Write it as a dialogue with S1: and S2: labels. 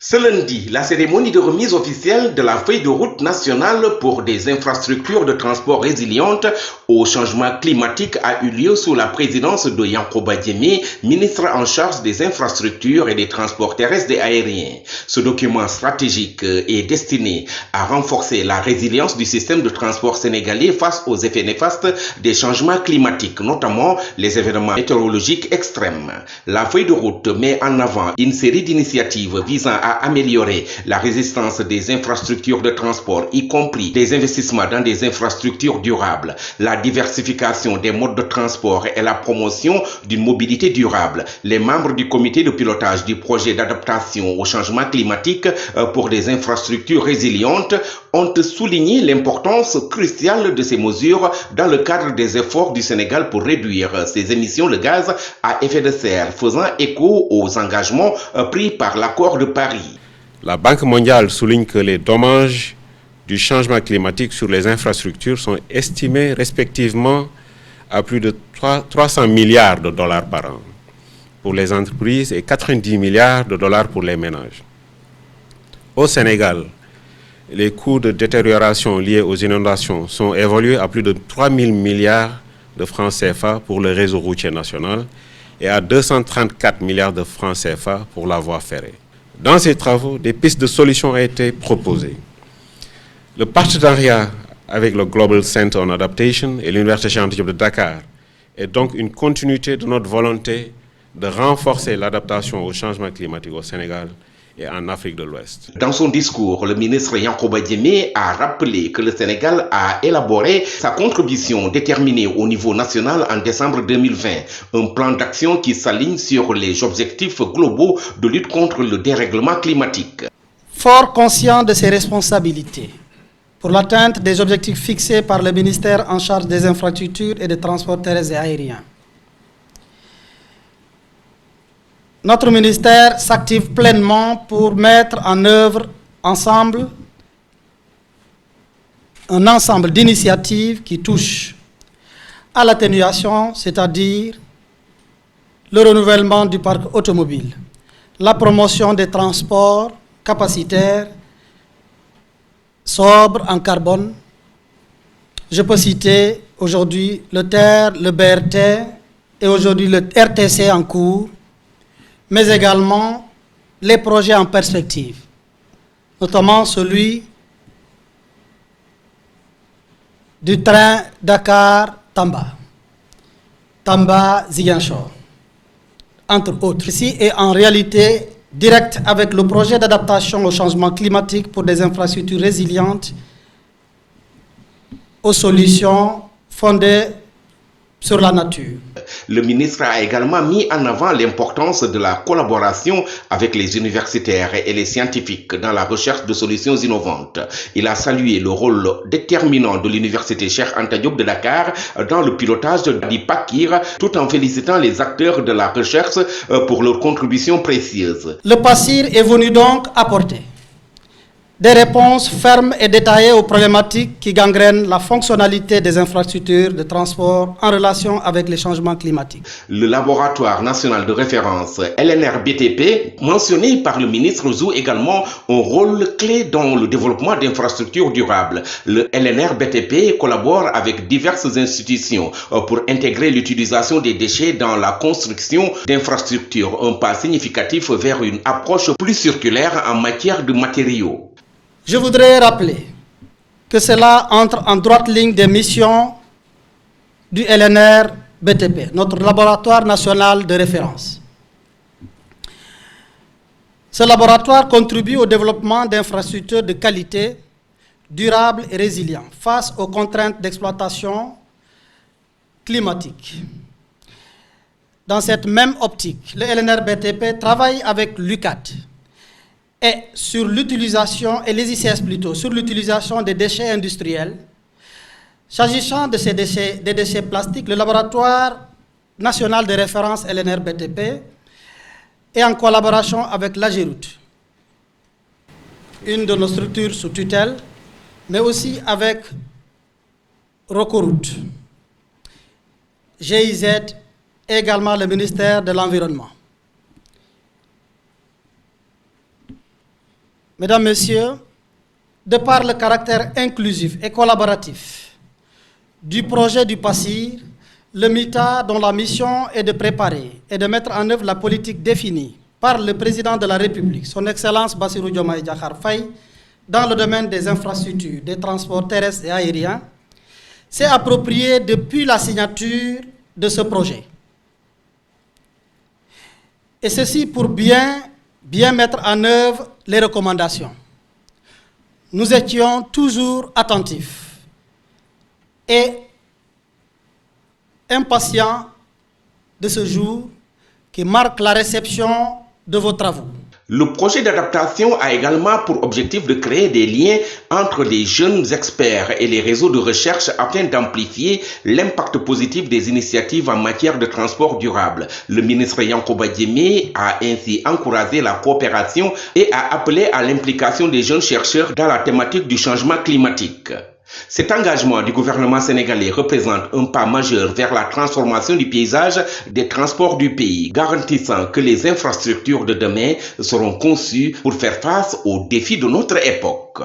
S1: Ce lundi, la cérémonie de remise officielle de la feuille de route nationale pour des infrastructures de transport résilientes au changement climatique a eu lieu sous la présidence de Yankoba Diémé, ministre en charge des infrastructures et des transports terrestres et aériens. Ce document stratégique est destiné à renforcer la résilience du système de transport sénégalais face aux effets néfastes des changements climatiques, notamment les événements météorologiques extrêmes. La feuille de route met en avant une série d'initiatives visant à améliorer la résistance des infrastructures de transport, y compris des investissements dans des infrastructures durables, la diversification des modes de transport et la promotion d'une mobilité durable. Les membres du comité de pilotage du projet d'adaptation au changement climatique pour des infrastructures résilientes ont souligné l'importance cruciale de ces mesures dans le cadre des efforts du Sénégal pour réduire ses émissions de gaz à effet de serre, faisant écho aux engagements pris par l'accord de Paris.
S2: La Banque mondiale souligne que les dommages du changement climatique sur les infrastructures sont estimés respectivement à plus de 300 milliards de dollars par an pour les entreprises et 90 milliards de dollars pour les ménages. Au Sénégal, les coûts de détérioration liés aux inondations sont évalués à plus de 3 000 milliards de francs CFA pour le réseau routier national et à 234 milliards de francs CFA pour la voie ferrée. Dans ces travaux, des pistes de solutions ont été proposées. Le partenariat avec le Global Center on Adaptation et l'Université Cheikh Anta Diop de Dakar est donc une continuité de notre volonté de renforcer l'adaptation au changement climatique au Sénégal et en Afrique de l'Ouest.
S1: Dans son discours, le ministre Yankoba Diémé a rappelé que le Sénégal a élaboré sa contribution déterminée au niveau national en décembre 2020, un plan d'action qui s'aligne sur les objectifs globaux de lutte contre le dérèglement climatique.
S3: Fort conscient de ses responsabilités pour l'atteinte des objectifs fixés par le ministère en charge des infrastructures et des transports terrestres et aériens, notre ministère s'active pleinement pour mettre en œuvre ensemble un ensemble d'initiatives qui touchent à l'atténuation, c'est-à-dire le renouvellement du parc automobile, la promotion des transports capacitaires, sobres en carbone. Je peux citer aujourd'hui le TER, le BRT et aujourd'hui le RTC en cours, mais également les projets en perspective, notamment celui du train Dakar-Tamba, Tamba-Ziguinchor, entre autres. Ici est en réalité direct avec le projet d'adaptation au changement climatique pour des infrastructures résilientes aux solutions fondées sur la nature.
S1: Le ministre a également mis en avant l'importance de la collaboration avec les universitaires et les scientifiques dans la recherche de solutions innovantes. Il a salué le rôle déterminant de l'université Cheikh Anta Diop de Dakar dans le pilotage du PAKIR, tout en félicitant les acteurs de la recherche pour leur contribution précieuse.
S3: Le PASIR est venu donc apporter des réponses fermes et détaillées aux problématiques qui gangrènent la fonctionnalité des infrastructures de transport en relation avec les changements climatiques.
S1: Le laboratoire national de référence LNR-BTP, mentionné par le ministre, joue également un rôle clé dans le développement d'infrastructures durables. Le LNR-BTP collabore avec diverses institutions pour intégrer l'utilisation des déchets dans la construction d'infrastructures, un pas significatif vers une approche plus circulaire en matière de matériaux.
S3: Je voudrais rappeler que cela entre en droite ligne des missions du LNR-BTP, notre laboratoire national de référence. Ce laboratoire contribue au développement d'infrastructures de qualité, durables et résilientes face aux contraintes d'exploitation climatique. Dans cette même optique, le LNR-BTP travaille avec l'UCAD et sur l'utilisation, et les ICS plutôt, sur l'utilisation des déchets industriels. S'agissant de ces déchets, des déchets plastiques, le laboratoire national de référence LNR-BTP est en collaboration avec l'AGEROUTE, une de nos structures sous tutelle, mais aussi avec Rocoroute, GIZ et également le ministère de l'Environnement. Mesdames, Messieurs, de par le caractère inclusif et collaboratif du projet du PASSIR, le MITA, dont la mission est de préparer et de mettre en œuvre la politique définie par le président de la République, son Excellence Bassirou Diomaye Diakhar Faye, dans le domaine des infrastructures, des transports terrestres et aériens, s'est approprié depuis la signature de ce projet. Et ceci pour bien mettre en œuvre les recommandations. Nous étions toujours attentifs et impatients de ce jour qui marque la réception de vos travaux.
S1: Le projet d'adaptation a également pour objectif de créer des liens entre les jeunes experts et les réseaux de recherche afin d'amplifier l'impact positif des initiatives en matière de transport durable. Le ministre Yankoba Diémé a ainsi encouragé la coopération et a appelé à l'implication des jeunes chercheurs dans la thématique du changement climatique. Cet engagement du gouvernement sénégalais représente un pas majeur vers la transformation du paysage des transports du pays, garantissant que les infrastructures de demain seront conçues pour faire face aux défis de notre époque.